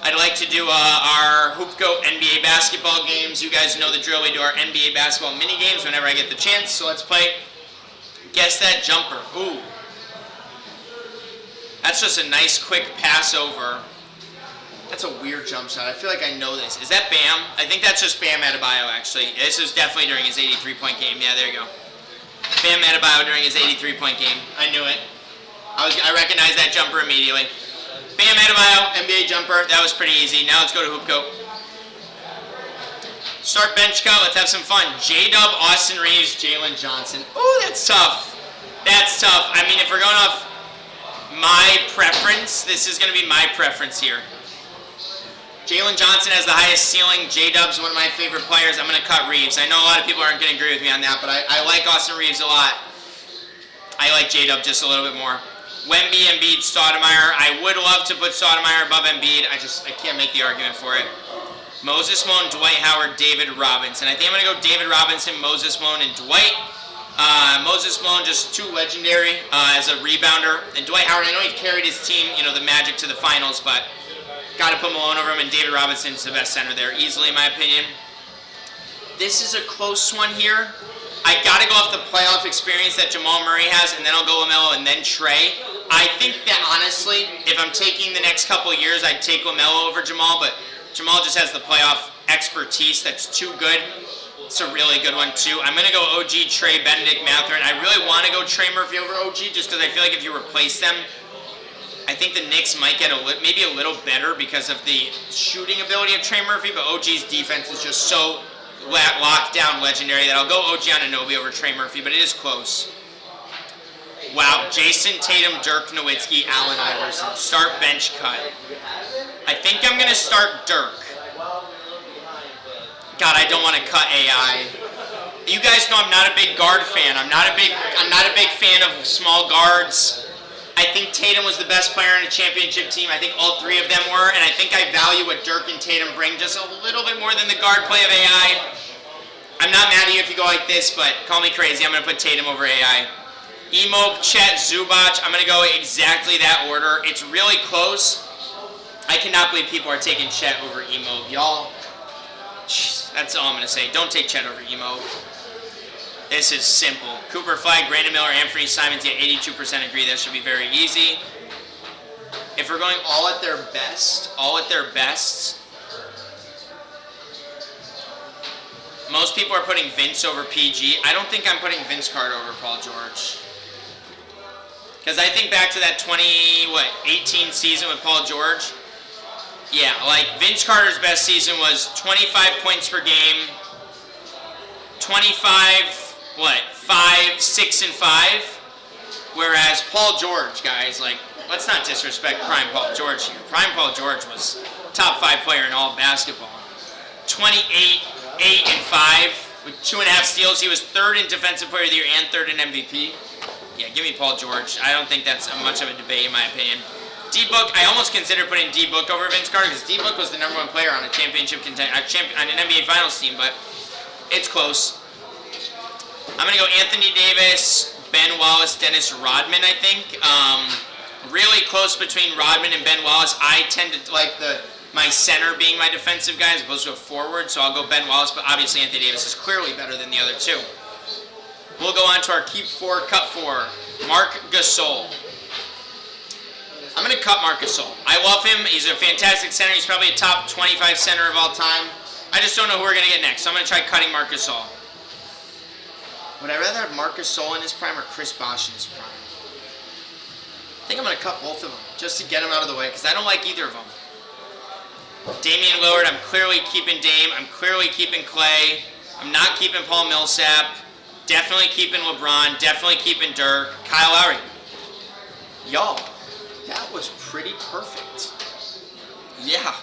I'd like to do our Hoop Goat NBA basketball games. You guys know the drill. We do our NBA basketball mini games whenever I get the chance. So let's play Guess That Jumper. Ooh. That's just a nice quick pass over. That's a weird jump shot. I feel like I know this. Is that Bam? I think that's just Bam Adebayo, actually. This is definitely during his 83-point game. Yeah, there you go. Bam Adebayo during his 83-point game. I knew it. I recognized that jumper immediately. Bam Adebayo, NBA jumper. That was pretty easy. Now let's go to Hoop Goat. Start bench cut. Let's have some fun. J-Dub, Austin Reeves, Jalen Johnson. Ooh, that's tough. That's tough. I mean, if we're going off my preference, this is going to be my preference here. Jalen Johnson has the highest ceiling. J-Dub's one of my favorite players. I'm going to cut Reeves. I know a lot of people aren't going to agree with me on that, but I like Austin Reeves a lot. I like J-Dub just a little bit more. Wemby, Embiid, Stoudemire. I would love to put Stoudemire above Embiid. I can't make the argument for it. Moses Malone, Dwight Howard, David Robinson. I think I'm going to go David Robinson, Moses Malone, and Dwight. Moses Malone just too legendary as a rebounder. And Dwight Howard, I know he carried his team, the Magic to the finals, but got to put Malone over him, and David Robinson's the best center there, easily in my opinion. This is a close one here. I got to go off the playoff experience that Jamal Murray has, and then I'll go LaMelo and then Trey. I think that, honestly, if I'm taking the next couple of years, I'd take LaMelo over Jamal, but Jamal just has the playoff expertise that's too good. It's a really good one, too. I'm going to go OG, Trey, Benedict, Mathurin. I really want to go Trey Murphy over OG just because I feel like if you replace them, I think the Knicks might get maybe a little better because of the shooting ability of Trey Murphy, but OG's defense is just so locked down legendary that I'll go OG Anunoby over Trey Murphy, but it is close. Wow, Jason Tatum, Dirk Nowitzki, Allen Iverson. Start bench cut. I think I'm going to start Dirk. God, I don't want to cut AI. You guys know I'm not a big guard fan. I'm not a big fan of small guards. I think Tatum was the best player on a championship team. I think all three of them were, and I think I value what Dirk and Tatum bring just a little bit more than the guard play of AI. I'm not mad at you if you go like this, but call me crazy. I'm going to put Tatum over AI. Emo, Chet, Zubac. I'm going to go exactly that order. It's really close. I cannot believe people are taking Chet over Emo. Y'all, that's all I'm going to say. Don't take Chet over Emo. This is simple. Cooper Flag, Brandon Miller, Anthony Simons, yeah, 82% agree. That should be very easy. If we're going all at their best, most people are putting Vince over PG. I don't think I'm putting Vince Carter over Paul George. Because I think back to that 18 season with Paul George. Yeah, like Vince Carter's best season was 25 points per game, 25... 5, 6, and 5. Whereas Paul George, guys, let's not disrespect Prime Paul George here. Prime Paul George was top 5 player in all of basketball. 28, 8, and 5 with 2.5 steals. He was 3rd in Defensive Player of the Year and 3rd in MVP. Yeah, give me Paul George. I don't think that's much of a debate in my opinion. D-Book, I almost consider putting D-Book over Vince Carter because D-Book was the #1 player on a championship on an NBA Finals team, but it's close. I'm going to go Anthony Davis, Ben Wallace, Dennis Rodman, I think. Really close between Rodman and Ben Wallace. I tend to like my center being my defensive guy as opposed to a forward, so I'll go Ben Wallace, but obviously Anthony Davis is clearly better than the other two. We'll go on to our keep 4, cut 4. Marc Gasol. I'm going to cut Marc Gasol. I love him. He's a fantastic center. He's probably a top 25 center of all time. I just don't know who we're going to get next, so I'm going to try cutting Marc Gasol. Would I rather have Marc Gasol in his prime or Chris Bosh in his prime? I think I'm going to cut both of them just to get them out of the way because I don't like either of them. Damian Lillard, I'm clearly keeping Dame. I'm clearly keeping Clay. I'm not keeping Paul Millsap. Definitely keeping LeBron. Definitely keeping Dirk. Kyle Lowry. Y'all, that was pretty perfect. Yeah,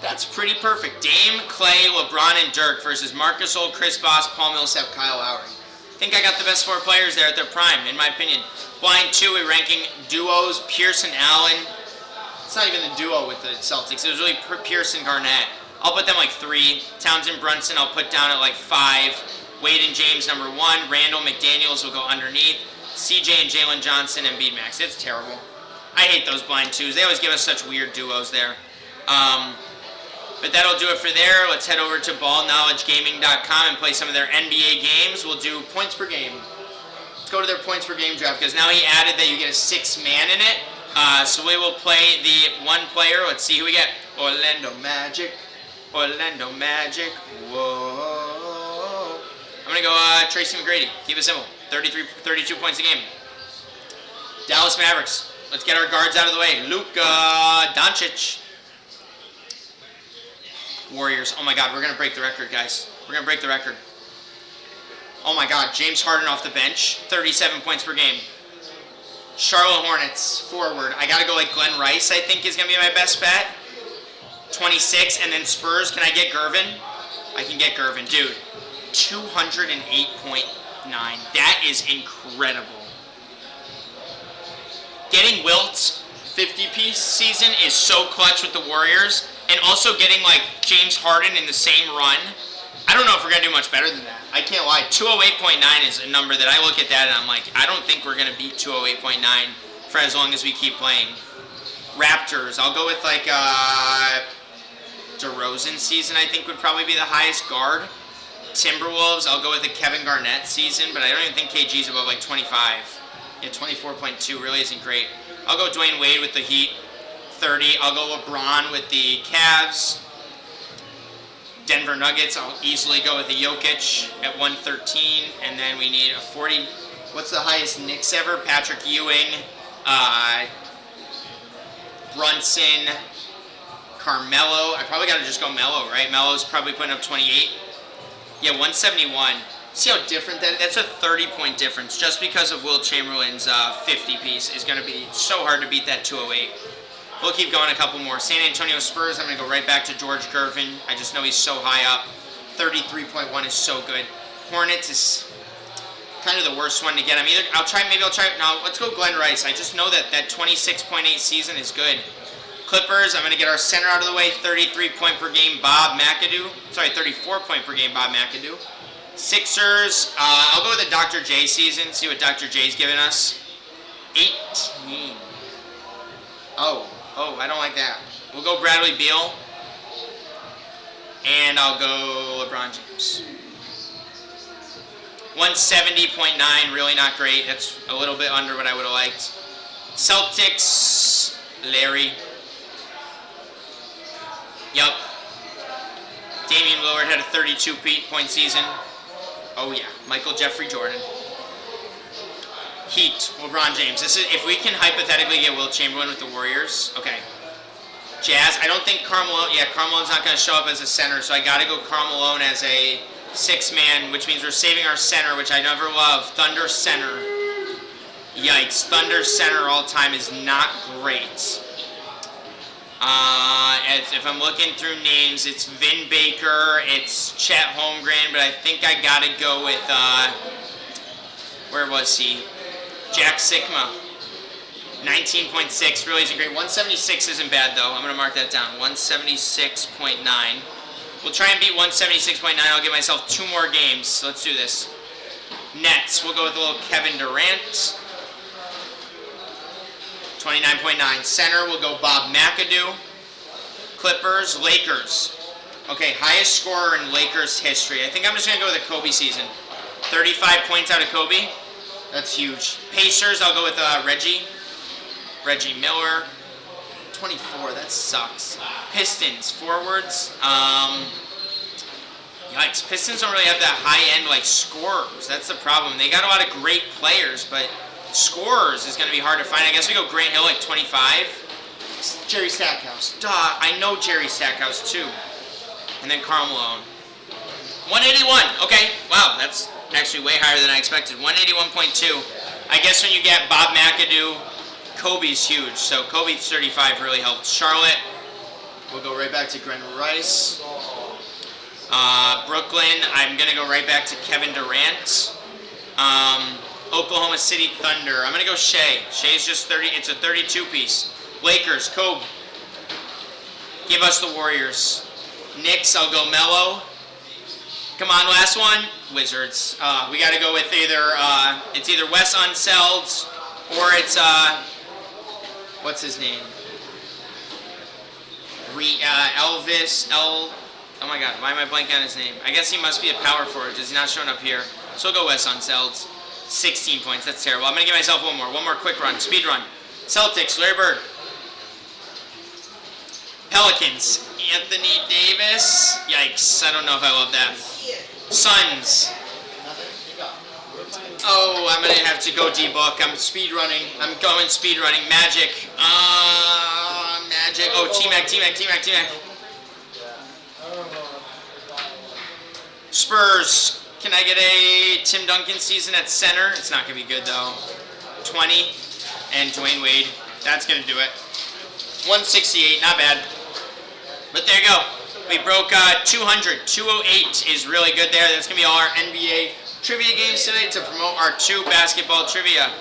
that's pretty perfect. Dame, Clay, LeBron, and Dirk versus Marc Gasol, Chris Bosh, Paul Millsap, Kyle Lowry. I think I got the best 4 players there at their prime, in my opinion. Blind 2, we're ranking duos, Pierce and Allen. It's not even the duo with the Celtics. It was really Pierce and Garnett. I'll put them 3. Townsend Brunson I'll put down at 5. Wade and James #1. Randall McDaniels will go underneath. CJ and Jalen Johnson and Embiid Max. It's terrible. I hate those blind 2s. They always give us such weird duos there. But that'll do it for there. Let's head over to ballknowledgegaming.com and play some of their NBA games. We'll do points per game. Let's go to their points per game draft because now he added that you get a 6-man in it. So we will play the one player. Let's see who we get. Orlando Magic. Orlando Magic. Whoa. I'm going to go Tracy McGrady. Keep it simple. 32 points a game. Dallas Mavericks. Let's get our guards out of the way. Luka Doncic. Warriors. Oh my God, we're going to break the record, guys. We're going to break the record. Oh my God, James Harden off the bench. 37 points per game. Charlotte Hornets, forward. I got to go like Glenn Rice, I think, is going to be my best bet. 26, and then Spurs. Can I get Gervin? I can get Gervin. Dude, 208.9. That is incredible. Getting Wilt's 50-piece season is so clutch with the Warriors, and also getting like James Harden in the same run. I don't know if we're going to do much better than that. I can't lie. 208.9 is a number that I look at that and I'm like, I don't think we're going to beat 208.9 for as long as we keep playing. Raptors. I'll go with like DeRozan season, I think would probably be the highest guard. Timberwolves, I'll go with the Kevin Garnett season, but I don't even think KG's above like 25. Yeah, 24.2 really isn't great. I'll go Dwayne Wade with the Heat, 30. I'll go LeBron with the Cavs. Denver Nuggets, I'll easily go with the Jokic at 113. And then we need a 40. What's the highest Knicks ever? Patrick Ewing, Brunson, Carmelo. I probably got to just go Melo, right? Melo's probably putting up 28. Yeah, 171. See how different that's a 30-point difference. Just because of Will Chamberlain's 50-piece is going to be so hard to beat that 208. We'll keep going a couple more. San Antonio Spurs, I'm going to go right back to George Gervin. I just know he's so high up. 33.1 is so good. Hornets is kind of the worst one to get. Maybe I'll try. No, let's go Glenn Rice. I just know that 26.8 season is good. Clippers, I'm going to get our center out of the way. 33-point per game, Bob McAdoo. Sorry, 34-point per game, Bob McAdoo. Sixers, I'll go with the Dr. J season, see what Dr. J's giving us. 18. Oh, I don't like that. We'll go Bradley Beal. And I'll go LeBron James. 170.9, really not great. That's a little bit under what I would have liked. Celtics, Larry. Yup. Damian Lillard had a 32-point season. Oh yeah, Michael Jeffrey Jordan. Heat, LeBron James. This is if we can hypothetically get Will Chamberlain with the Warriors. Okay. Jazz, I don't think Carmelo's not going to show up as a center, so I got to go Carmelo as a 6-man, which means we're saving our center, which I never love. Thunder center. Yikes. Thunder center all time is not great. If I'm looking through names, it's Vin Baker, it's Chet Holmgren, but I think I got to go with, where was he? Jack Sikma. 19.6 really isn't great. 176 isn't bad, though. I'm going to mark that down. 176.9. We'll try and beat 176.9. I'll give myself 2 more games. So let's do this. Nets. We'll go with a little Kevin Durant. 29.9. Center, we'll go Bob McAdoo. Clippers, Lakers. Okay, highest scorer in Lakers history. I think I'm just going to go with the Kobe season. 35 points out of Kobe. That's huge. Pacers, I'll go with Reggie Miller. 24, that sucks. Pistons, forwards. Yikes, Pistons don't really have that high-end, like, scorers. That's the problem. They got a lot of great players, but scorers is going to be hard to find. I guess we go Grant Hill at 25. Jerry Stackhouse. Duh, I know Jerry Stackhouse, too. And then Karl Malone. 181. Okay, wow, that's actually way higher than I expected. 181.2. I guess when you get Bob McAdoo, Kobe's huge. So Kobe's 35 really helped. Charlotte, we'll go right back to Glenn Rice. Brooklyn, I'm going to go right back to Kevin Durant. Oklahoma City Thunder, I'm going to go Shea. Shea's just 30, it's a 32-piece. Lakers, Kobe. Give us the Warriors. Knicks, I'll go Melo. Come on, last one. Wizards. We got to go with it's either Wes Unseld or it's, what's his name? Elvis L. Oh my God, why am I blanking on his name? I guess he must be a power forward because he's not showing up here. So we'll go Wes Unseld. 16 points. That's terrible. I'm gonna give myself one more quick run, speed run. Celtics, Larry Bird. Pelicans, Anthony Davis. Yikes, I don't know if I love that. Suns. Oh, I'm gonna have to go D-book. I'm speed running. I'm going speed running. Magic. Magic. Oh, T-Mac. Spurs. Can I get a Tim Duncan season at center? It's not gonna be good though. 20. And Dwayne Wade. That's gonna do it. 168, not bad. But there you go. We broke 200. 208 is really good there. That's gonna be all our NBA trivia games today to promote our 2 basketball trivia.